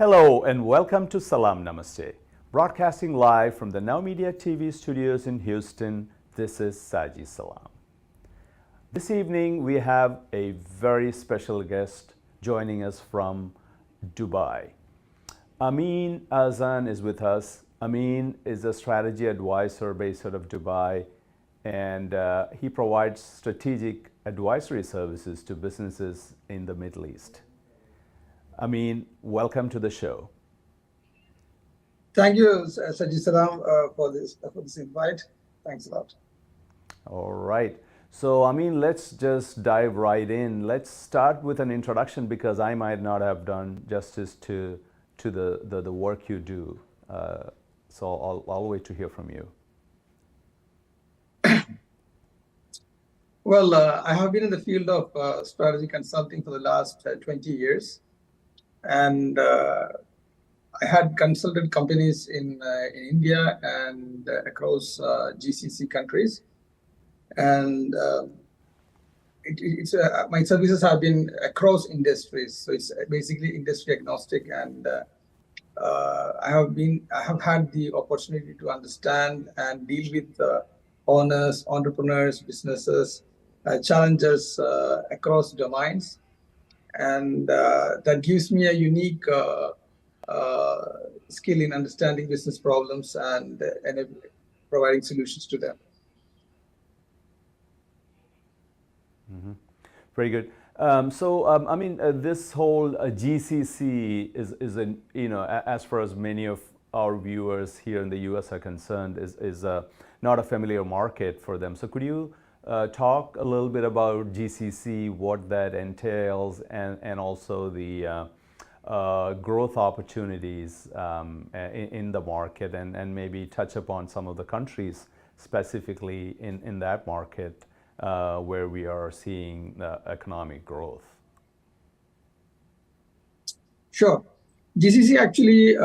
Hello and welcome to Salaam Namaste. Broadcasting live from the Now Media TV studios in Houston, this is Saji Salam. This evening we have a very special guest joining us from Dubai. Ameen Ahsan is with us. Ameen is a strategy advisor based out of Dubai, and he provides strategic advisory services to businesses in the Middle East. Ameen, welcome to the show. Thank you, Saji Salam, for this invite. Thanks a lot. All right. So, Ameen, let's just dive right in. Let's start with an introduction because I might not have done justice to the work you do. So I'll wait to hear from you. Well, I have been in the field of strategy consulting for the last 20 years. And I had consulted companies in India and across GCC countries. And my services have been across industries. So it's basically industry agnostic. And I have had the opportunity to understand and deal with owners, entrepreneurs, businesses, challengers across domains. And that gives me a unique skill in understanding business problems and providing solutions to them. Mm-hmm. Very good. I mean, this whole GCC is an, as far as many of our viewers here in the U.S. are concerned, is not a familiar market for them. So could you talk a little bit about GCC, what that entails, and also the growth opportunities in the market, and maybe touch upon some of the countries specifically in that market where we are seeing economic growth. Sure. GCC actually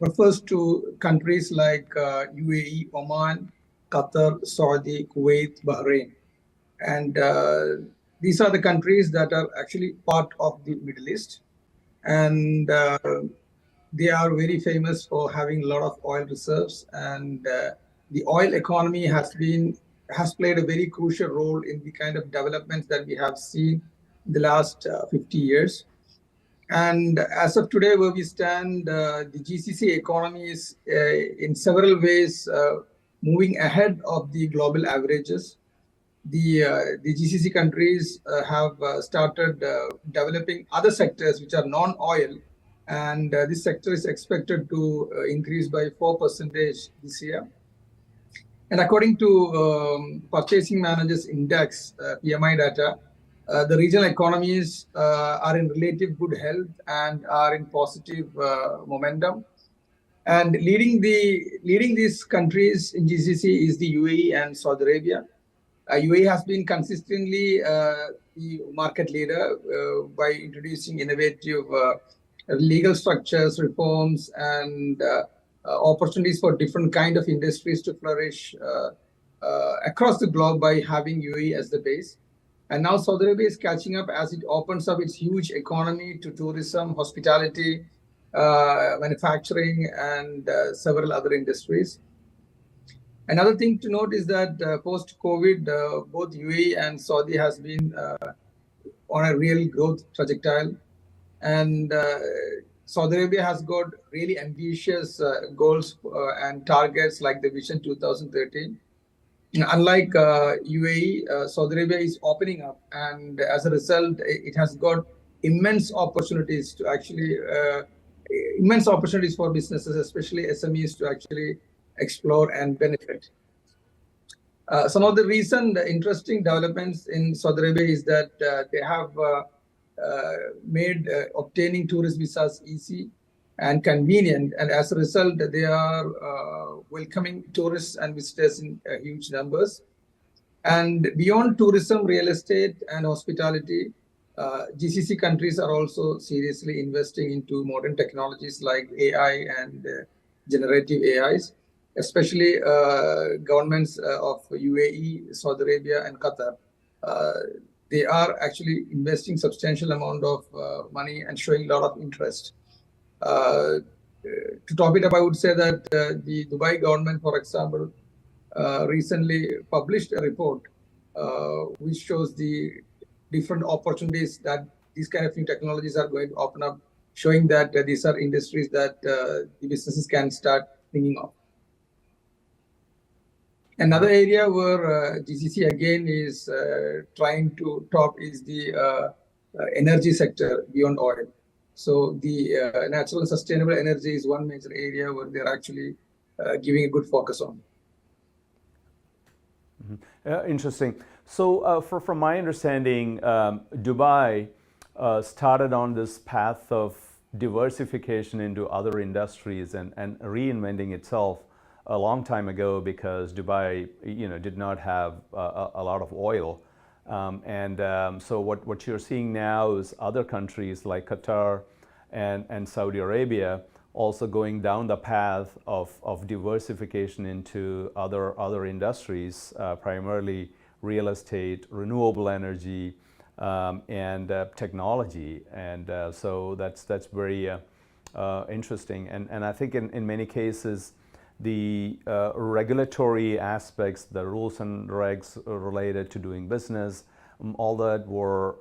refers to countries like UAE, Oman, Qatar, Saudi, Kuwait, Bahrain. And these are the countries that are actually part of the Middle East. And they are very famous for having a lot of oil reserves. And the oil economy has played a very crucial role in the kind of developments that we have seen in the last 50 years. And as of today, where we stand, the GCC economy is in several ways moving ahead of the global averages. The GCC countries have started developing other sectors which are non-oil, and this sector is expected to increase by 4% this year. And according to Purchasing Managers Index, PMI data, the regional economies are in relative good health and are in positive momentum. And leading these countries in GCC is the UAE and Saudi Arabia. UAE has been consistently the market leader by introducing innovative legal structures, reforms, and opportunities for different kind of industries to flourish across the globe by having UAE as the base. And now Saudi Arabia is catching up as it opens up its huge economy to tourism, hospitality, manufacturing, and several other industries. Another thing to note is that post-COVID, both UAE and Saudi has been on a real growth trajectory. And Saudi Arabia has got really ambitious goals and targets like the Vision 2013. Unlike UAE, Saudi Arabia is opening up, and as a result, it has got immense opportunities to actually immense opportunities for businesses, especially SMEs, to actually explore and benefit. Some of the recent interesting developments in Saudi Arabia is that they have made obtaining tourist visas easy and convenient, and as a result, they are welcoming tourists and visitors in huge numbers. And beyond tourism, real estate, and hospitality, GCC countries are also seriously investing into modern technologies like AI and generative AIs, especially governments of UAE, Saudi Arabia, and Qatar. They are actually investing substantial amount of money and showing a lot of interest. To top it up, I would say that the Dubai government, for example, recently published a report which shows the different opportunities that these kind of new technologies are going to open up, showing that these are industries that the businesses can start thinking of. Another area where GCC again is trying to top is the energy sector beyond oil. So the natural and sustainable energy is one major area where they're actually giving a good focus on. Interesting. So, from my understanding, Dubai started on this path of diversification into other industries and reinventing itself a long time ago, because Dubai, did not have a lot of oil, so what you're seeing now is other countries like Qatar and Saudi Arabia also going down the path of diversification into other industries, primarily real estate, renewable energy, and technology, and so that's very interesting, and I think in many cases the regulatory aspects, the rules and regs related to doing business, all that were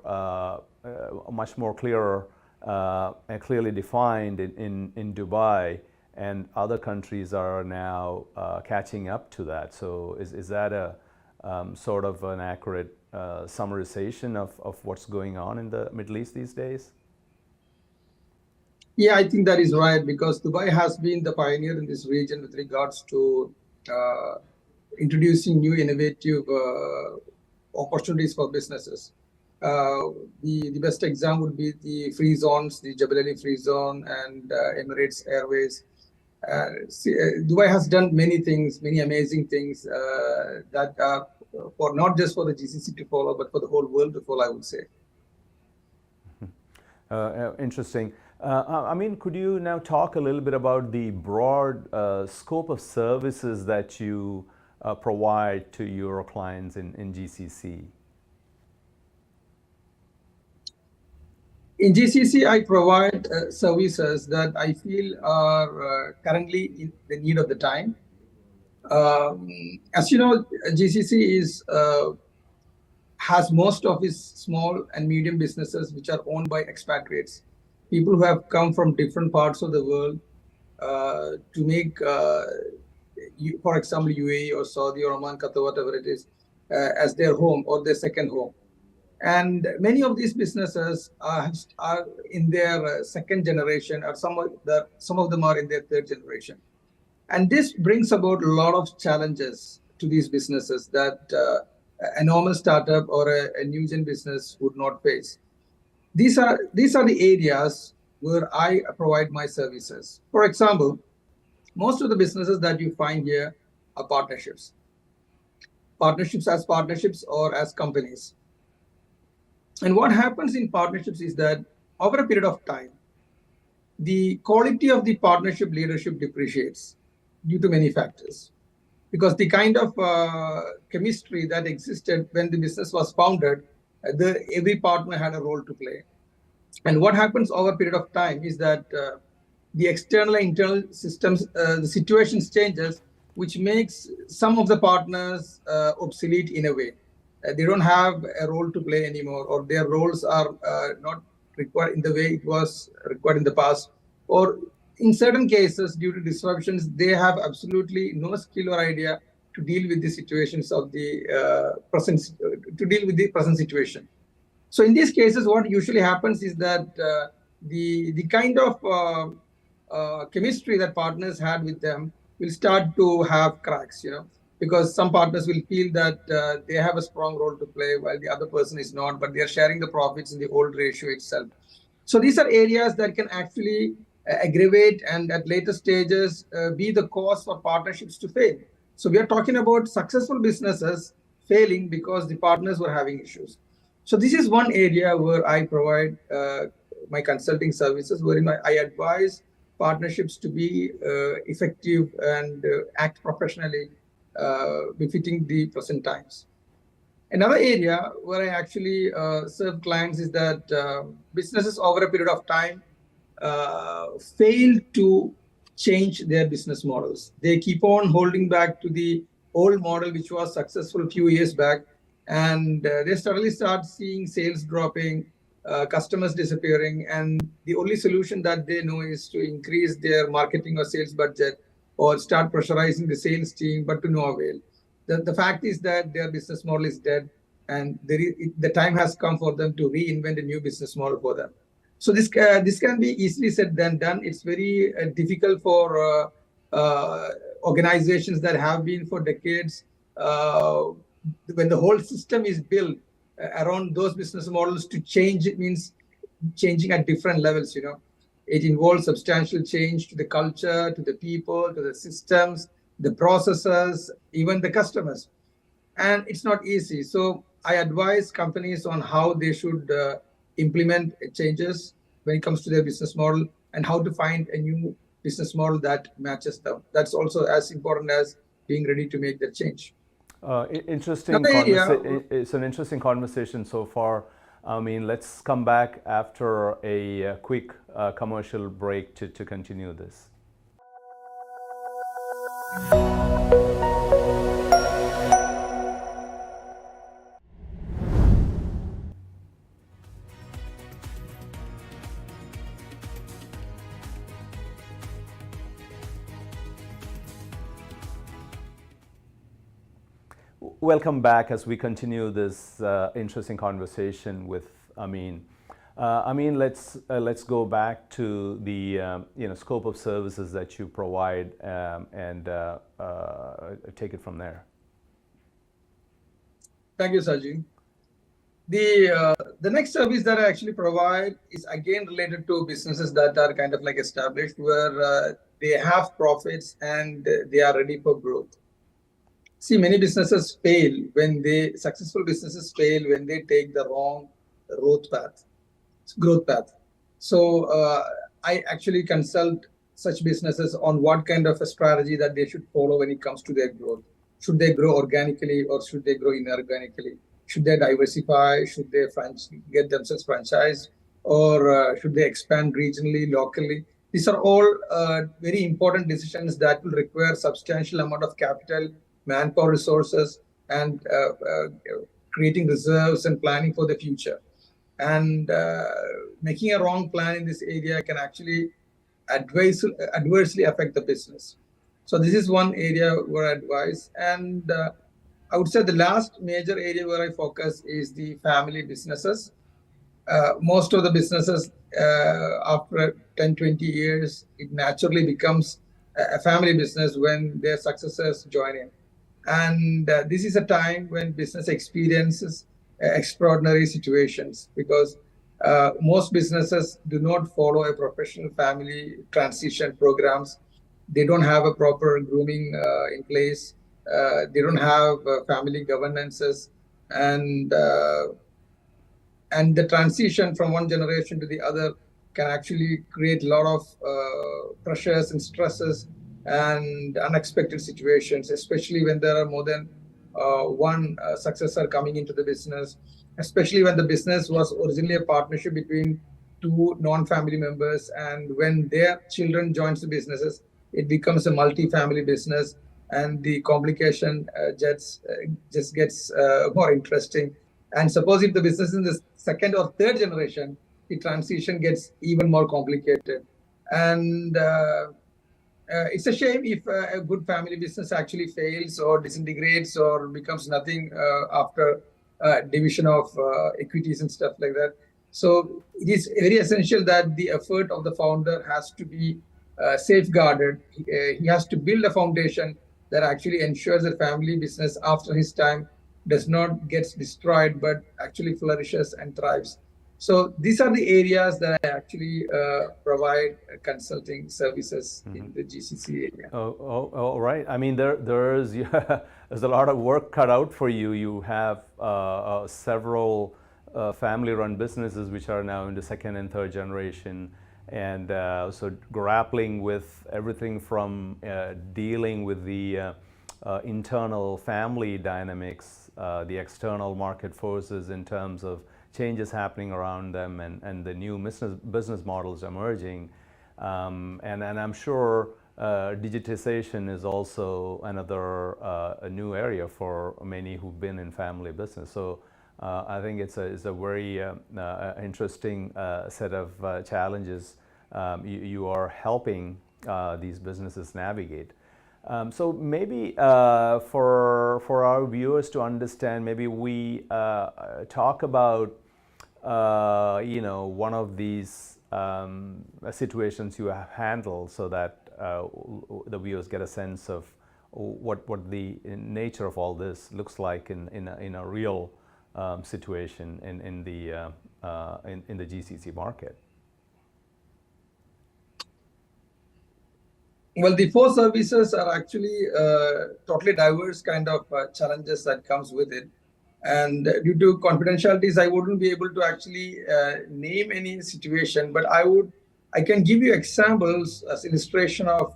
much more clearer and clearly defined in Dubai, and other countries are now catching up to that. So is that a sort of an accurate summarization of what's going on in the Middle East these days? Yeah, I think that is right, because Dubai has been the pioneer in this region with regards to introducing new innovative opportunities for businesses. The best example would be the free zones, the Jebel Ali free zone and Emirates Airways. Dubai has done many things, many amazing things that are for not just for the GCC to follow, but for the whole world to follow, I would say. Interesting. Ameen, could you now talk a little bit about the broad scope of services that you provide to your clients in GCC? In GCC, I provide services that I feel are currently in the need of the time. As you know, GCC has most of its small and medium businesses which are owned by expatriates, people who have come from different parts of the world to make, for example, UAE or Saudi or Oman, Qatar, whatever it is, as their home or their second home. And many of these businesses are in their second generation, or some of them are in their third generation. And this brings about a lot of challenges to these businesses that a normal startup or a new gen business would not face. These are the areas where I provide my services. For example, most of the businesses that you find here are partnerships. Partnerships or as companies. And what happens in partnerships is that over a period of time, the quality of the partnership leadership depreciates due to many factors. Because the kind of chemistry that existed when the business was founded, every partner had a role to play. And what happens over a period of time is that the external and internal systems, the situations changes, which makes some of the partners obsolete in a way. They don't have a role to play anymore, or their roles are not required in the way it was required in the past. Or in certain cases, due to disruptions, they have absolutely no skill or idea to deal with the situations of the present situation. So in these cases, what usually happens is that the kind of chemistry that partners had with them will start to have cracks, because some partners will feel that they have a strong role to play while the other person is not, but they are sharing the profits in the old ratio itself. So these are areas that can actually aggravate and at later stages be the cause for partnerships to fail. So we are talking about successful businesses failing because the partners were having issues. So this is one area where I provide my consulting services, wherein I advise partnerships to be effective and act professionally, befitting the present times. Another area where I actually serve clients is that businesses over a period of time fail to change their business models. They keep on holding back to the old model, which was successful a few years back, and they suddenly start seeing sales dropping, customers disappearing, and the only solution that they know is to increase their marketing or sales budget or start pressurizing the sales team, but to no avail. The fact is that their business model is dead, and the time has come for them to reinvent a new business model for them. So this can be easily said than done. It's very difficult for organizations that have been for decades. When the whole system is built around those business models, to change it means changing at different levels. It involves substantial change to the culture, to the people, to the systems, the processes, even the customers, and it's not easy. So I advise companies on how they should implement changes when it comes to their business model, and how to find a new business model that matches them. That's also as important as being ready to make that change. Interesting. It's an interesting conversation so far. I mean, let's come back after a quick commercial break to continue this. Welcome back as we continue this interesting conversation with Ameen. Ameen, let's go back to the scope of services that you provide and take it from there. Thank you, Saji. The next service that I actually provide is again related to businesses that are kind of like established, where they have profits and they are ready for growth. See, many businesses fail successful businesses fail when they take the wrong growth path. So I actually consult such businesses on what kind of a strategy that they should follow when it comes to their growth. Should they grow organically, or should they grow inorganically? Should they diversify? Should they get themselves franchised? Or should they expand regionally, locally? These are all very important decisions that will require substantial amount of capital, manpower resources, and creating reserves and planning for the future. And making a wrong plan in this area can actually adversely affect the business. So this is one area where I advise. And I would say the last major area where I focus is the family businesses. Most of the businesses, after 10, 20 years, it naturally becomes a family business when their successors join in. And this is a time when business experiences extraordinary situations, because most businesses do not follow a professional family transition programs. They don't have a proper grooming in place. They don't have family governances, and the transition from one generation to the other can actually create a lot of pressures and stresses and unexpected situations, especially when there are more than one successor coming into the business, especially when the business was originally a partnership between two non-family members, and when their children joins the businesses, it becomes a multi-family business, and the complication just gets more interesting. And suppose if the business is in the second or third generation, the transition gets even more complicated. And it's a shame if a good family business actually fails or disintegrates or becomes nothing after division of equities and stuff like that. So it is very essential that the effort of the founder has to be safeguarded. He has to build a foundation that actually ensures that family business after his time does not get destroyed, but actually flourishes and thrives. So these are the areas that I actually provide consulting services in the GCC area. All right. I mean, there's a lot of work cut out for you. You have several family-run businesses which are now in the second and third generation, and so grappling with everything from dealing with the internal family dynamics the external market forces in terms of changes happening around them and the new business models emerging. And I'm sure digitization is also another a new area for many who've been in family business. So I think it's a very interesting set of challenges you are helping these businesses navigate. So maybe for our viewers to understand, maybe we talk about one of these situations you have handled, so that the viewers get a sense of what the nature of all this looks like in a real situation in the GCC market. Well, the four services are actually totally diverse kind of challenges that comes with it. And due to confidentialities, I wouldn't be able to actually name any situation, but I can give you examples as illustration of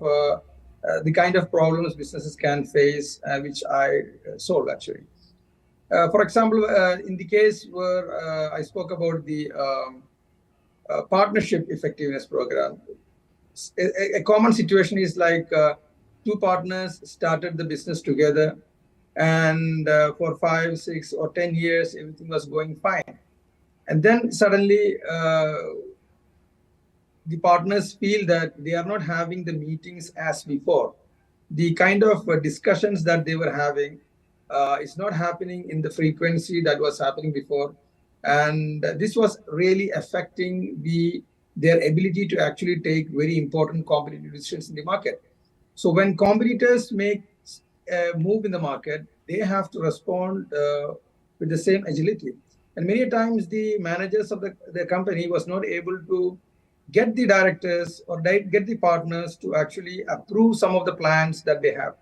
the kind of problems businesses can face, which I solve actually. For example, in the case where I spoke about the partnership effectiveness program, a common situation is like two partners started the business together, and for 5, 6, or 10 years, everything was going fine. And then suddenly, the partners feel that they are not having the meetings as before. The kind of discussions that they were having is not happening in the frequency that was happening before. And this was really affecting their ability to actually take very important competitive decisions in the market. So when competitors make a move in the market, they have to respond with the same agility. And many times the managers of the company was not able to get the directors or get the partners to actually approve some of the plans that they have.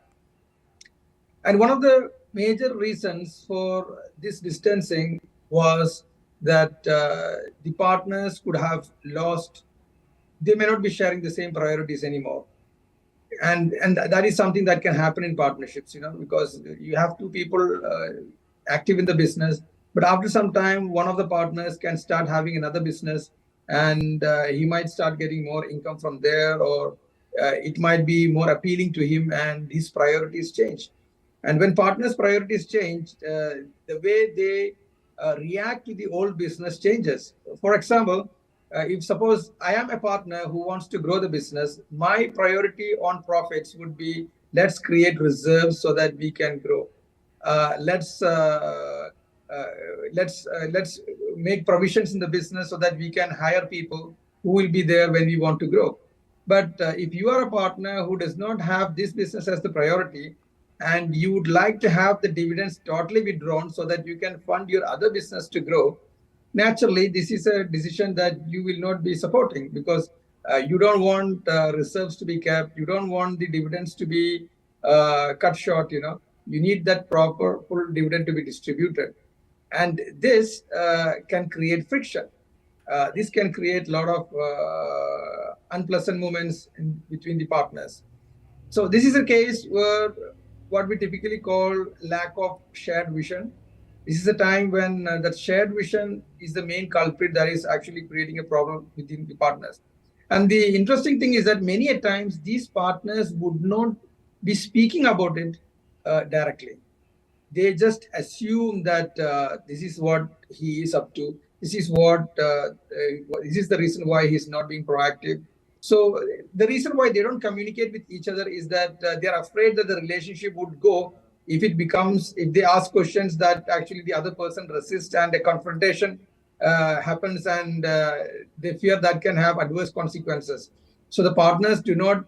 And one of the major reasons for this distancing was that the partners could have lost, they may not be sharing the same priorities anymore. And that is something that can happen in partnerships, because you have two people active in the business, but after some time, one of the partners can start having another business, and he might start getting more income from there, or it might be more appealing to him, and his priorities change. And when partners' priorities change, the way they react to the old business changes. For example, if suppose I am a partner who wants to grow the business, my priority on profits would be, let's create reserves so that we can grow. Let's make provisions in the business so that we can hire people who will be there when we want to grow. But if you are a partner who does not have this business as the priority, and you would like to have the dividends totally withdrawn so that you can fund your other business to grow, naturally, this is a decision that you will not be supporting, because you don't want reserves to be kept. You don't want the dividends to be cut short. You need that proper full dividend to be distributed. And this can create friction. This can create a lot of unpleasant moments between the partners. So this is a case where what we typically call lack of shared vision. This is a time when that shared vision is the main culprit that is actually creating a problem within the partners. And the interesting thing is that many a times these partners would not be speaking about it directly. They just assume that this is what he is up to. This is this is the reason why he's not being proactive. So the reason why they don't communicate with each other is that they are afraid that the relationship would go if they ask questions that actually the other person resists, and a confrontation happens, and they fear that can have adverse consequences. So the partners do not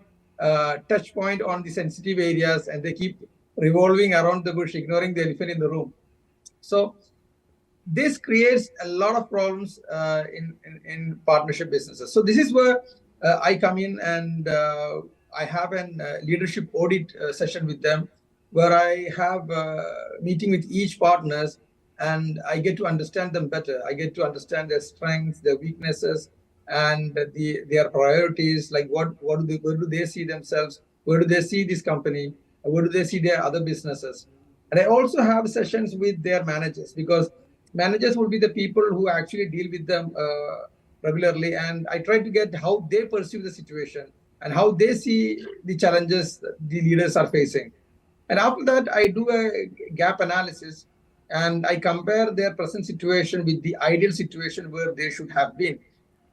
touch point on the sensitive areas, and they keep revolving around the bush, ignoring the elephant in the room. So this creates a lot of problems in partnership businesses. So this is where I come in, and I have a leadership audit session with them, where I have a meeting with each partners, and I get to understand them better. I get to understand their strengths, their weaknesses, and their priorities. Like where do they see themselves? Where do they see this company? Where do they see their other businesses? And I also have sessions with their managers, because managers would be the people who actually deal with them regularly. And I try to get how they perceive the situation and how they see the challenges the leaders are facing. And after that, I do a gap analysis and I compare their present situation with the ideal situation where they should have been.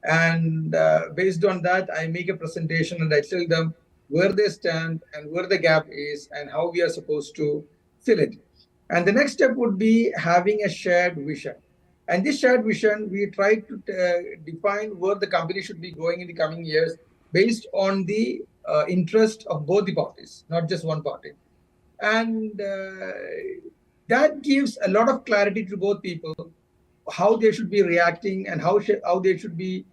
And based on that, I make a presentation and I tell them where they stand and where the gap is and how we are supposed to fill it. And the next step would be having a shared vision. And this shared vision, we try to define where the company should be going in the coming years based on the interest of both the parties, not just one party. And that gives a lot of clarity to both people, how they should be reacting and how they should be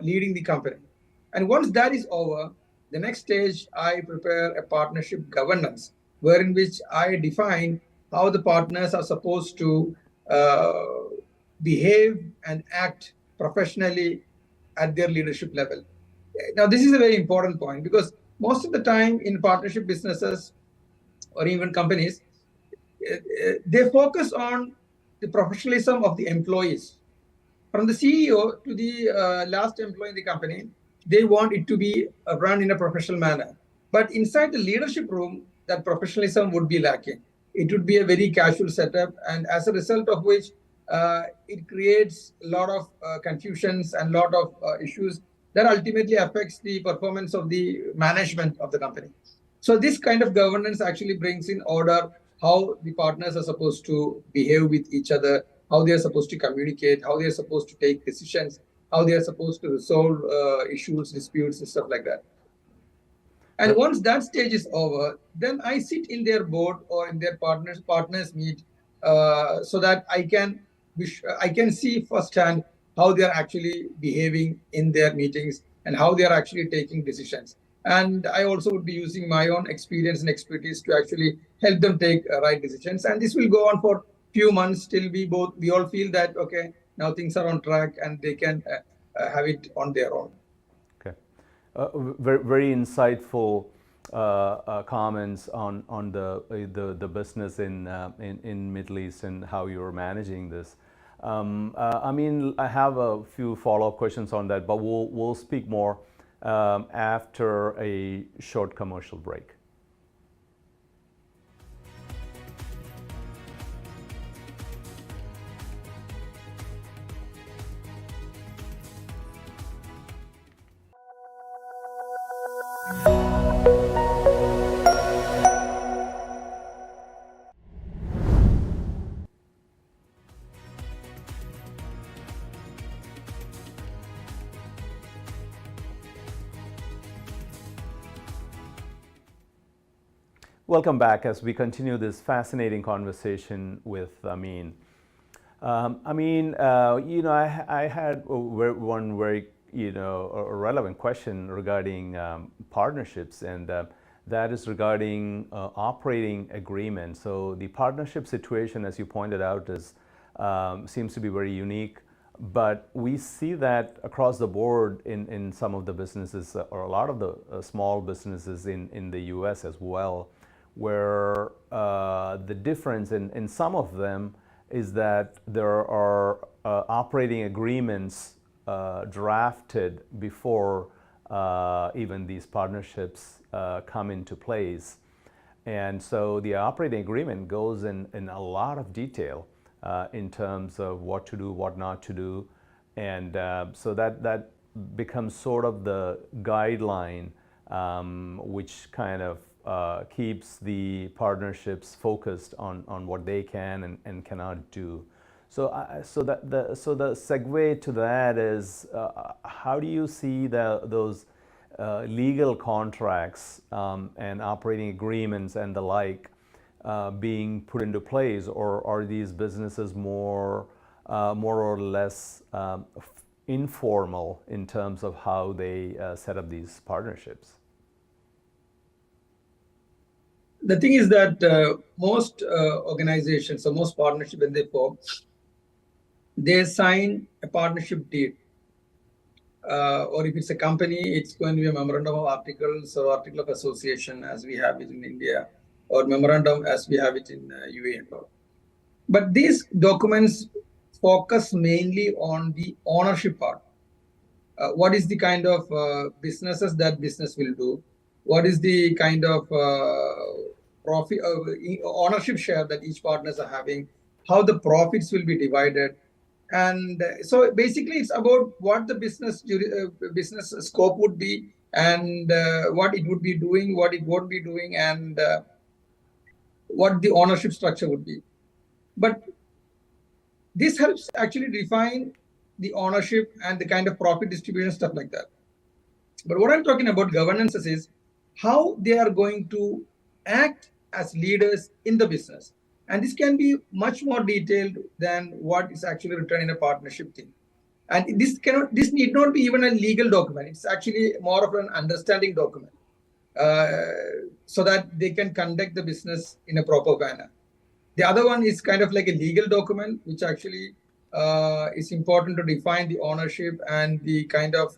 leading the company. And once that is over, the next stage, I prepare a partnership governance, wherein which I define how the partners are supposed to behave and act professionally at their leadership level. Now, this is a very important point, because most of the time in partnership businesses or even companies, they focus on the professionalism of the employees. From the CEO to the last employee in the company, they want it to be run in a professional manner. But inside the leadership room, that professionalism would be lacking. It would be a very casual setup, and as a result of which, it creates a lot of confusions and a lot of issues that ultimately affects the performance of the management of the company. So this kind of governance actually brings in order how the partners are supposed to behave with each other, how they are supposed to communicate, how they are supposed to take decisions, how they are supposed to resolve issues, disputes, and stuff like that. And once that stage is over, then I sit in their board or in their partners meet, so that I can see firsthand how they are actually behaving in their meetings and how they are actually taking decisions. And I also would be using my own experience and expertise to actually help them take right decisions. And this will go on for few months till we all feel that, okay, now things are on track and they can have it on their own. Okay. Very insightful comments on the business in Middle East and how you're managing this. I mean, I have a few follow-up questions on that, but we'll speak more after a short commercial break. Welcome back as we continue this fascinating conversation with Ameen. Ameen, I had one very, a relevant question regarding partnerships, and that is regarding operating agreements. So the partnership situation, as you pointed out, is seems to be very unique. But we see that across the board in some of the businesses, or a lot of the small businesses in the US as well, where the difference in some of them is that there are operating agreements drafted before even these partnerships come into place. And so the operating agreement goes in a lot of detail in terms of what to do, what not to do. And so that becomes sort of the guideline which kind of keeps the partnerships focused on what they can and cannot do. So, the segue to that is, how do you see those legal contracts and operating agreements and the like being put into place, or are these businesses more or less informal in terms of how they set up these partnerships? The thing is that most organizations or most partnerships, when they form, they sign a partnership deed. Or if it's a company, it's going to be a memorandum of articles or article of association, as we have it in India. or memorandum as we have it in UAE and all. But these documents focus mainly on the ownership part. What is the kind of businesses that business will do? What is the kind of profit ownership share that each partners are having? How the profits will be divided? And so basically, it's about what the business scope would be, and what it would be doing, what it won't be doing, and what the ownership structure would be. But this helps actually define the ownership and the kind of profit distribution, stuff like that. But what I'm talking about governances is how they are going to act as leaders in the business. And this can be much more detailed than what is actually written in a partnership thing. And this need not be even a legal document. It's actually more of an understanding document, so that they can conduct the business in a proper manner. The other one is kind of like a legal document, which actually is important to define the ownership and the kind of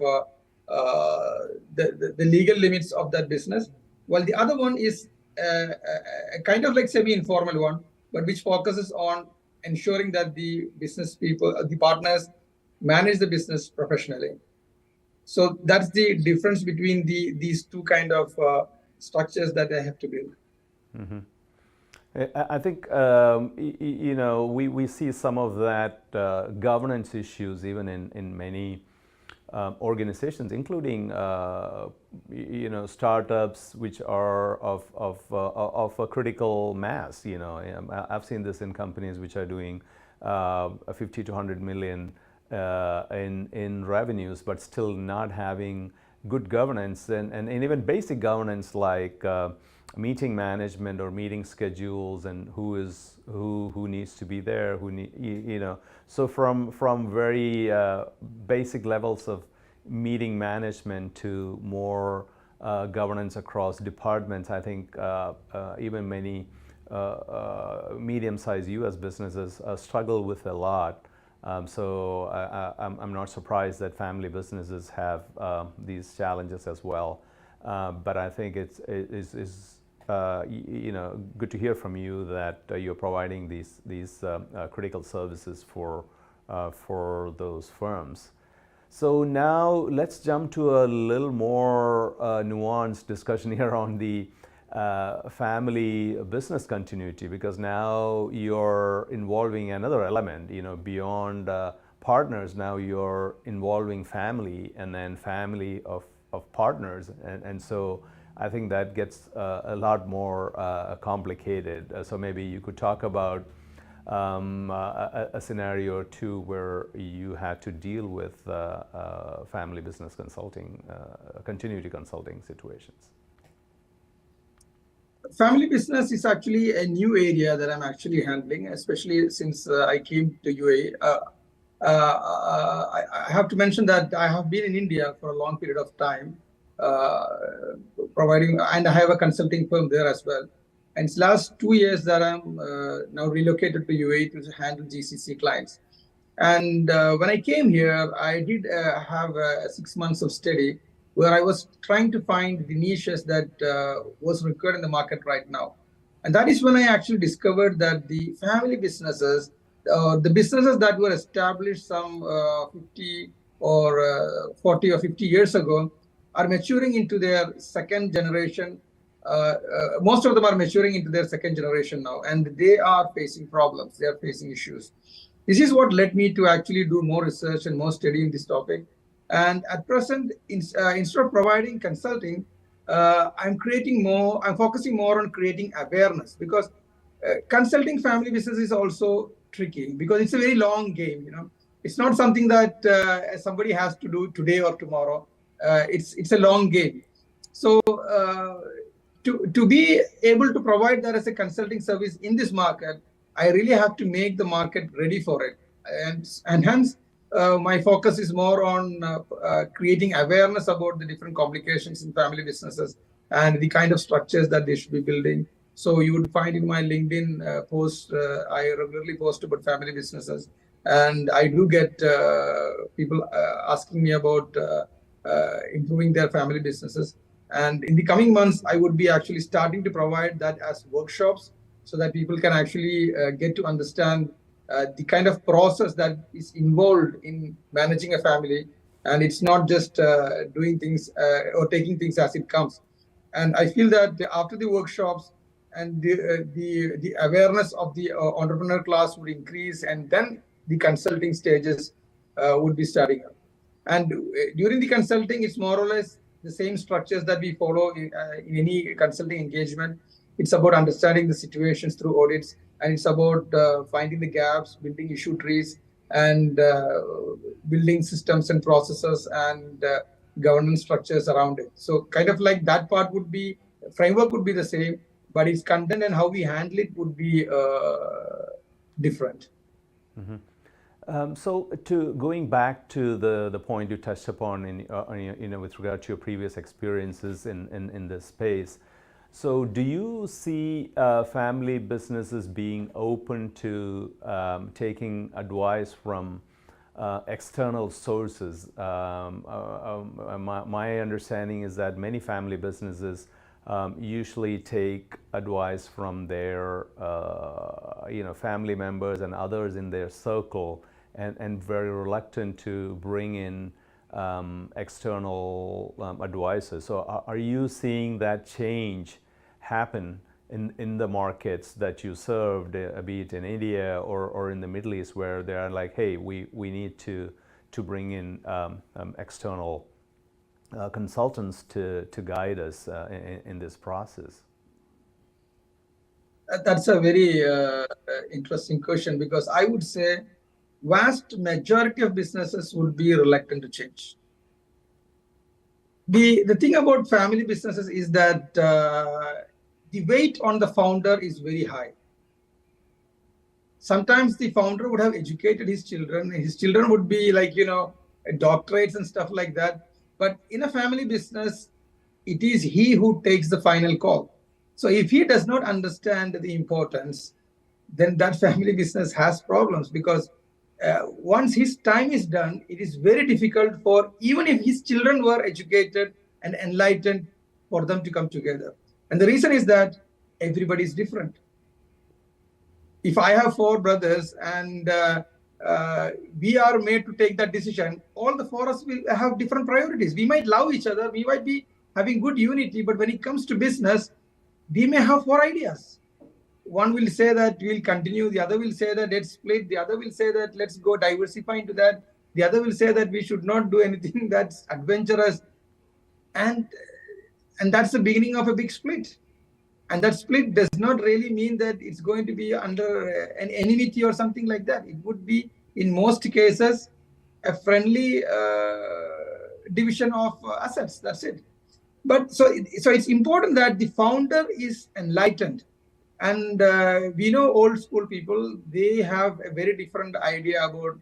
the legal limits of that business. While the other one is a kind of like semi-informal one, but which focuses on ensuring that the business people, the partners, manage the business professionally. So that's the difference between these two kind of structures that they have to build. Mm-hmm. I think we see some of that governance issues even in many organizations, including startups which are of a critical mass. I've seen this in companies which are doing 50 to 100 million in revenues, but still not having good governance and even basic governance like meeting management or meeting schedules and who needs to be there, so from very basic levels of meeting management to more governance across departments. I think even many medium-sized US businesses struggle with a lot. So I'm not surprised that family businesses have these challenges as well. But I think it's good to hear from you that you're providing these critical services for those firms. So now let's jump to a little more nuanced discussion here on the family business continuity, because now you're involving another element, beyond partners. Now you're involving family and then family of partners, and so I think that gets a lot more complicated. So maybe you could talk about a scenario or two where you had to deal with family business consulting, continuity consulting situations. Family business is actually a new area that I'm actually handling, especially since I came to UAE. I have to mention that I have been in India for a long period of time, providing, and I have a consulting firm there as well. And it's last 2 years that I'm now relocated to UAE to handle GCC clients. And when I came here, I did have 6 months of study where I was trying to find the niches that was required in the market right now. And that is when I actually discovered that the family businesses, the businesses that were established some 50 or 40 or 50 years ago, are maturing into their second generation. Most of them are maturing into their second generation now, and they are facing problems. They are facing issues. This is what led me to actually do more research and more study in this topic. And at present, instead of providing consulting, I'm focusing more on creating awareness, because consulting family business is also tricky because it's a very long game. It's not something that somebody has to do today or tomorrow. It's a long game. So to be able to provide that as a consulting service in this market, I really have to make the market ready for it. And hence, my focus is more on creating awareness about the different complications in family businesses and the kind of structures that they should be building. So you would find in my LinkedIn post, I regularly post about family businesses. And I do get people asking me about improving their family businesses. And in the coming months, I would be actually starting to provide that as workshops so that people can actually get to understand the kind of process that is involved in managing a family. And it's not just doing things or taking things as it comes. And I feel that after the workshops and the awareness of the entrepreneur class would increase, and then the consulting stages would be starting up. And during the consulting, it's more or less the same structures that we follow in any consulting engagement. It's about understanding the situations through audits, and it's about finding the gaps, building issue trees, and building systems and processes and governance structures around it. So kind of like that part would be, framework would be the same, but its content and how we handle it would be different. So going back to the point you touched upon with regard to your previous experiences in this space, so do you see family businesses being open to taking advice from external sources? My understanding is that many family businesses usually take advice from their family members and others in their circle, and very reluctant to bring in external advisors. So are you seeing that change happen in the markets that you served, be it in India or in the Middle East, where they are like, hey, we need to bring in external consultants to guide us in this process? That's a very interesting question, because I would say vast majority of businesses would be reluctant to change. The thing about family businesses is that the weight on the founder is very high. Sometimes the founder would have educated his children. His children would be like, doctorates and stuff like that. But in a family business, it is he who takes the final call. So if he does not understand the importance, then that family business has problems, because once his time is done, it is very difficult for, even if his children were educated and enlightened, for them to come together. And the reason is that everybody is different. If I have 4 brothers and we are made to take that decision, all the 4 of us will have different priorities. We might love each other, we might be having good unity, but when it comes to business, we may have 4 ideas. One will say that we'll continue, the other will say that let's split, the other will say that let's go diversify into that, the other will say that we should not do anything that's adventurous. And that's the beginning of a big split. And that split does not really mean that it's going to be under an enmity or something like that. It would be, in most cases, a friendly division of assets. That's it. But so it's important that the founder is enlightened. And we know old school people, they have a very different idea about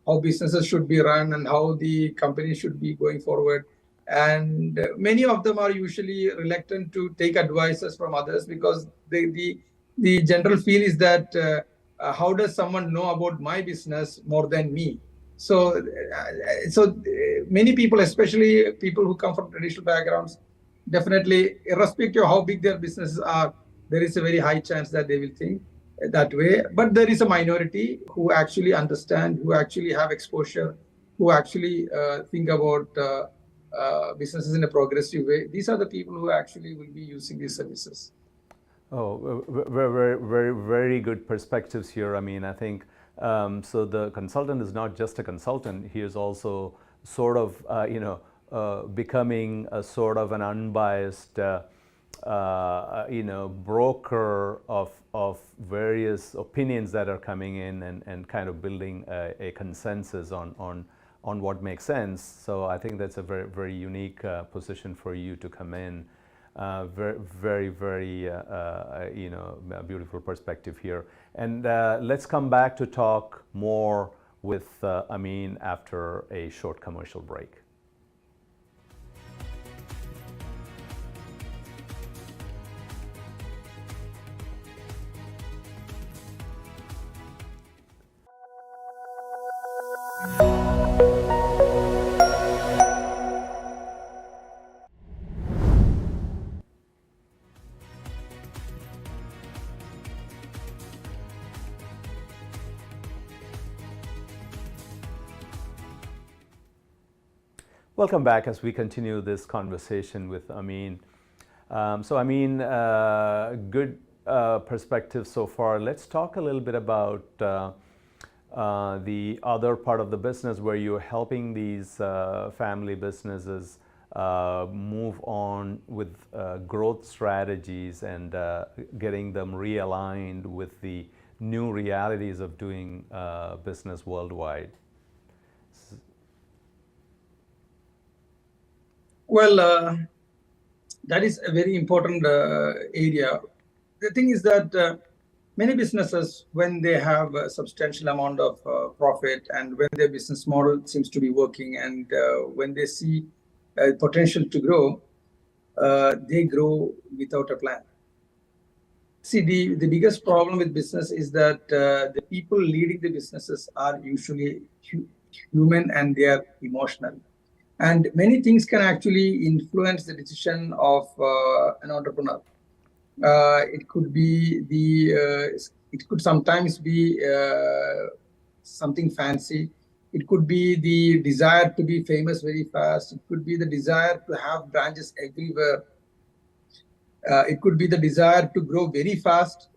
how businesses should be run and how the company should be going forward. And many of them are usually reluctant to take advices from others, because the general feel is that how does someone know about my business more than me? So many people, especially people who come from traditional backgrounds, definitely, irrespective of how big their businesses are, there is a very high chance that they will think that way. But there is a minority who actually understand, who actually have exposure, who actually think about businesses in a progressive way. These are the people who actually will be using these services. Oh, very, very, very good perspectives here. I mean, I think, so the consultant is not just a consultant, he is also sort of, becoming a sort of an unbiased, broker of various opinions that are coming in, and kind of building a consensus on what makes sense. So I think that's a very, very unique position for you to come in. Very, very, beautiful perspective here. And let's come back to talk more with Ameen after a short commercial break. Welcome back as we continue this conversation with Ameen. So Ameen, good perspective so far. Let's talk a little bit about the other part of the business where you're helping these family businesses move on with growth strategies and getting them realigned with the new realities of doing business worldwide. Well, that is a very important area. The thing is that many businesses, when they have a substantial amount of profit and when their business model seems to be working and when they see potential to grow, they grow without a plan. See, the biggest problem with business is that the people leading the businesses are usually human and they are emotional. And many things can actually influence the decision of an entrepreneur. It could be it could sometimes be something fancy. It could be the desire to be famous very fast. It could be the desire to have branches everywhere. It could be the desire to grow very fast.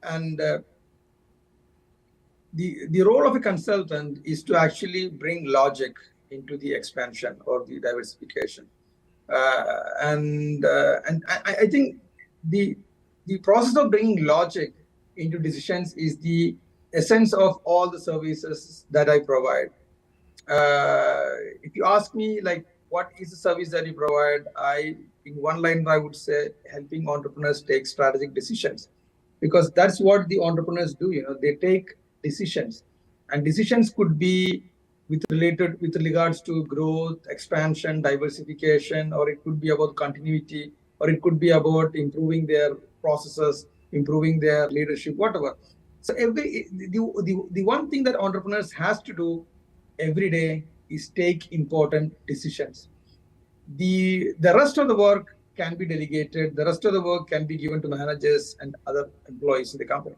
And the role of a consultant is to actually bring logic into the expansion or the diversification. And I think the process of bringing logic into decisions is the essence of all the services that I provide. If you ask me, like, what is the service that you provide? In one line, I would say helping entrepreneurs take strategic decisions, because that's what the entrepreneurs do. They take decisions, and decisions could be with regards to growth, expansion, diversification, or it could be about continuity, or it could be about improving their processes, improving their leadership, whatever. So the one thing that entrepreneurs has to do every day is take important decisions. The rest of the work can be delegated. The rest of the work can be given to managers and other employees in the company.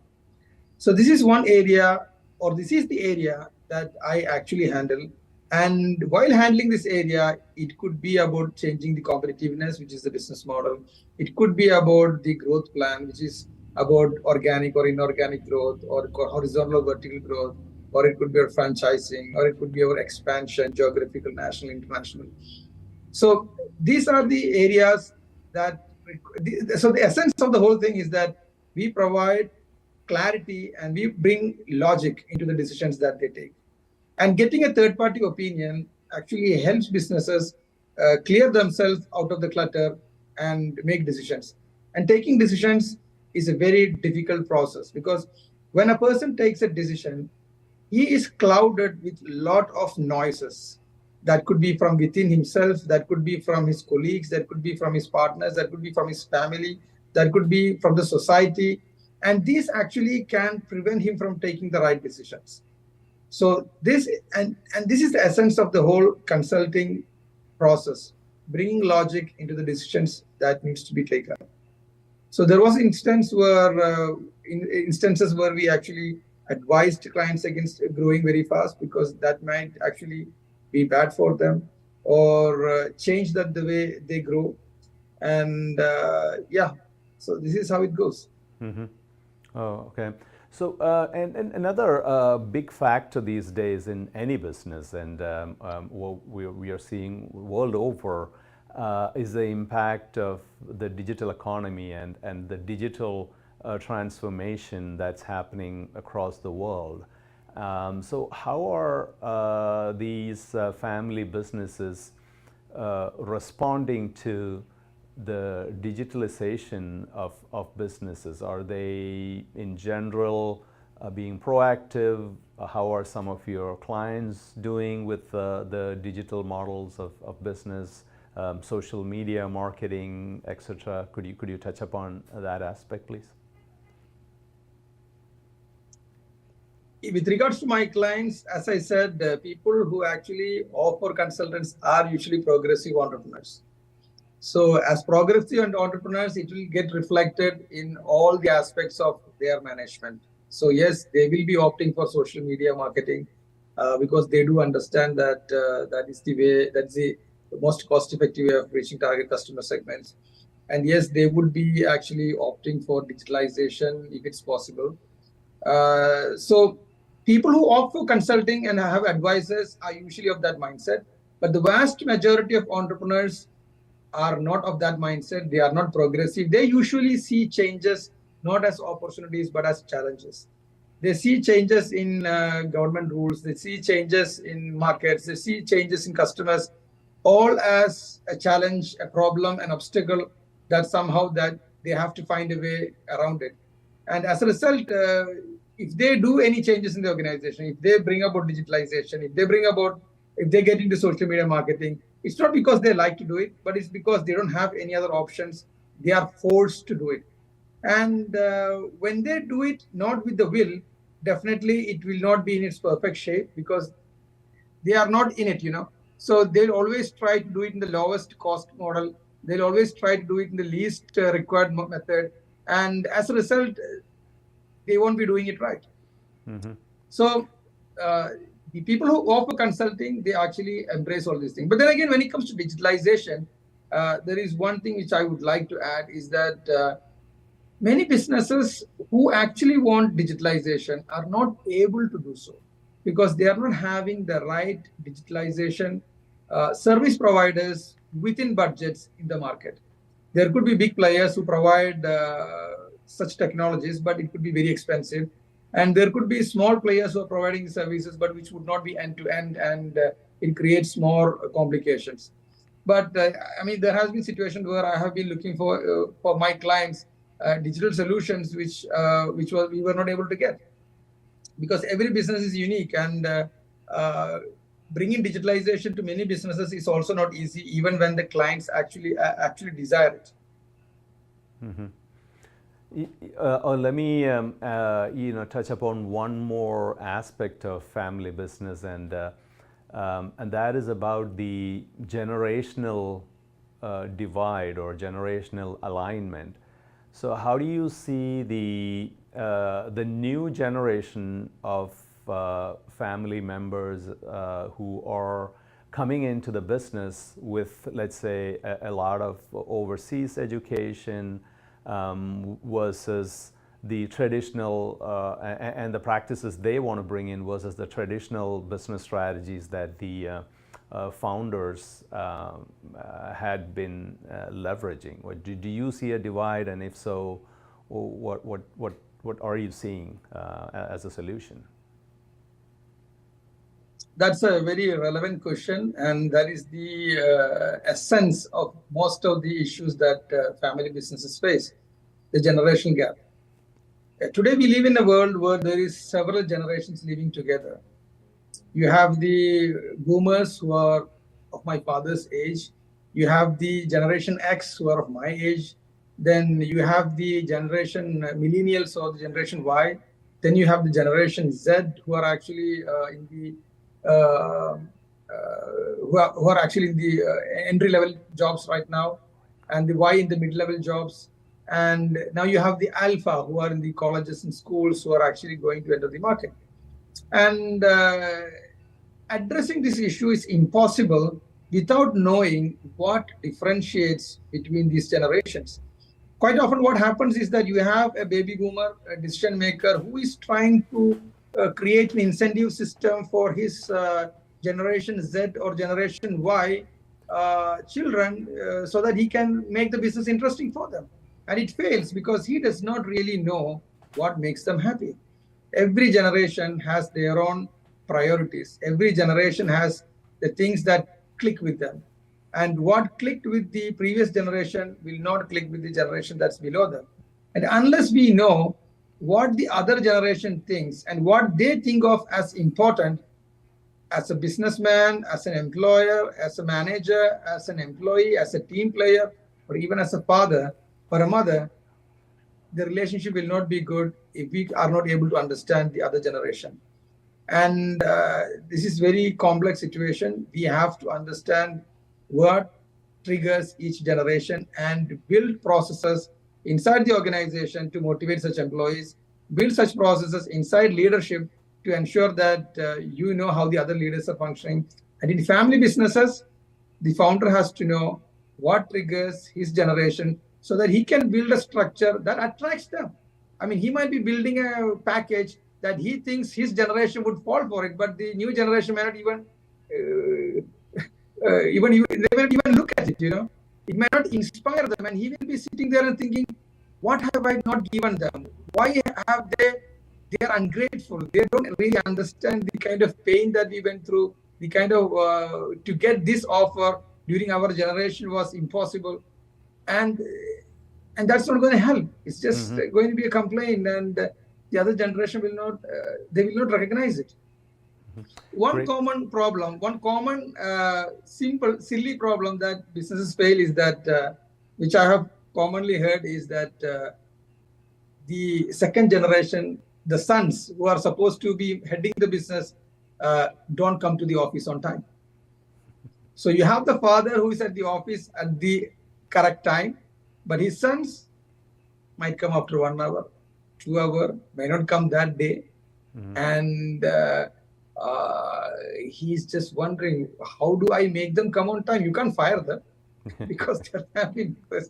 So this is one area, or this is the area that I actually handle. And while handling this area, it could be about changing the competitiveness, which is the business model. It could be about the growth plan, which is about organic or inorganic growth, or horizontal or vertical growth, or it could be our franchising, or it could be our expansion, geographical, national, international. So these are the areas that, so the essence of the whole thing is that we provide clarity and we bring logic into the decisions that they take. And getting a third-party opinion actually helps businesses clear themselves out of the clutter and make decisions. And taking decisions is a very difficult process, because when a person takes a decision, he is clouded with a lot of noises. That could be from within himself, that could be from his colleagues, that could be from his partners, that could be from his family, that could be from the society. And these actually can prevent him from taking the right decisions. So this is the essence of the whole consulting process, bringing logic into the decisions that needs to be taken. So there was instances where we actually advised clients against growing very fast, because that might actually be bad for them, or change the way they grow. And so this is how it goes. Mm-hmm. Oh, okay. So, and another big factor these days in any business, and what we are seeing world over, is the impact of the digital economy and the digital transformation that's happening across the world. So how are these family businesses responding to the digitalization of businesses? Are they in general being proactive? How are some of your clients doing with the digital models of business, social media marketing, etc.? Could you touch upon that aspect, please? With regards to my clients, as I said, people who actually offer consultants are usually progressive entrepreneurs. So as progressive entrepreneurs, it will get reflected in all the aspects of their management. So yes, they will be opting for social media marketing. because they do understand that that is the way, that's the most cost-effective way of reaching target customer segments. And yes, they would be actually opting for digitalization if it's possible. So people who opt for consulting and have advisors are usually of that mindset. But the vast majority of entrepreneurs are not of that mindset. They are not progressive. They usually see changes not as opportunities but as challenges. They see changes in government rules. They see changes in markets. They see changes in customers, all as a challenge, a problem, an obstacle that somehow that they have to find a way around it. And as a result, if they do any changes in the organization, if they bring about digitalization, if they get into social media marketing, it's not because they like to do it, but it's because they don't have any other options. They are forced to do it. And when they do it not with the will, definitely it will not be in its perfect shape because they are not in it. So they'll always try to do it in the lowest cost model. They'll always try to do it in the least required method. And as a result, they won't be doing it right. Mm-hmm. So the people who offer consulting, they actually embrace all these things. But then again, when it comes to digitalization, there is one thing which I would like to add is that many businesses who actually want digitalization are not able to do so because they are not having the right digitalization service providers within budgets in the market. There could be big players who provide such technologies, but it could be very expensive. And there could be small players who are providing services, but which would not be end-to-end, and it creates more complications. But I mean, there has been situations where I have been looking for my clients digital solutions which we were not able to get because every business is unique, and bringing digitalization to many businesses is also not easy, even when the clients actually desire it. Mm-hmm. Let me touch upon one more aspect of family business, and that is about the generational divide or generational alignment. So how do you see the new generation of family members who are coming into the business with, let's say, a lot of overseas education versus the traditional and the practices they want to bring in versus the traditional business strategies that the founders had been leveraging? Do you see a divide, and if so, what are you seeing as a solution? That's a very relevant question, and that is the essence of most of the issues that family businesses face, the generation gap. Today we live in a world where there is several generations living together. You have the boomers who are of my father's age. You have the generation X who are of my age. Then you have the generation millennials or the generation Y. Then you have the generation Z who are actually in the who are actually in the entry-level jobs right now, and the Y in the mid-level jobs. And now you have the alpha who are in the colleges and schools who are actually going to enter the market. And addressing this issue is impossible without knowing what differentiates between these generations. Quite often what happens is that you have a baby boomer, a decision maker, who is trying to create an incentive system for his generation Z or generation Y children so that he can make the business interesting for them. And it fails because he does not really know what makes them happy. Every generation has their own priorities. Every generation has the things that click with them. And what clicked with the previous generation will not click with the generation that's below them. And unless we know what the other generation thinks and what they think of as important, as a businessman, as an employer, as a manager, as an employee, as a team player, or even as a father or a mother, the relationship will not be good if we are not able to understand the other generation. And this is very complex situation. We have to understand what triggers each generation and build processes inside the organization to motivate such employees, build such processes inside leadership to ensure that you know how the other leaders are functioning. And in family businesses, the founder has to know what triggers his generation so that he can build a structure that attracts them. I mean, he might be building a package that he thinks his generation would fall for it, but the new generation may not even they won't even look at it. It may not inspire them, and he will be sitting there and thinking, "What have I not given them? Why have they? They are ungrateful. They don't really understand the kind of pain that we went through. The kind of to get this offer during our generation was impossible, and that's not going to help. It's just going to be a complaint, and the other generation will not. They will not recognize it. One common problem, one common simple, silly problem that businesses fail is that, which I have commonly heard, is that the second generation, the sons who are supposed to be heading the business, don't come to the office on time. So you have the father who is at the office at the correct time, but his sons might come after 1 hour, 2 hours, may not come that day. And he's just wondering, how do I make them come on time? You can't fire them because they're family members.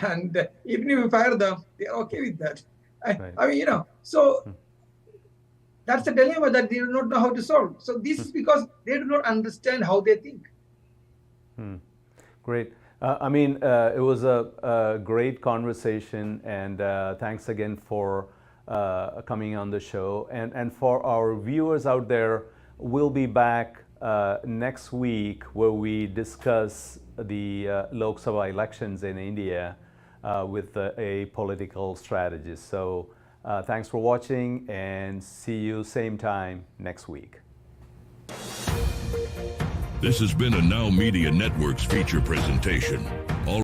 And even if you fire them, they're okay with that. I mean, so that's the dilemma that they do not know how to solve. So this is because they do not understand how they think. Great. I mean, it was a great conversation, and thanks again for coming on the show. And for our viewers out there, we'll be back next week where we discuss the Lok Sabha elections in India with a political strategist. So thanks for watching, and see you same time next week. This has been a Now Media Networks feature presentation.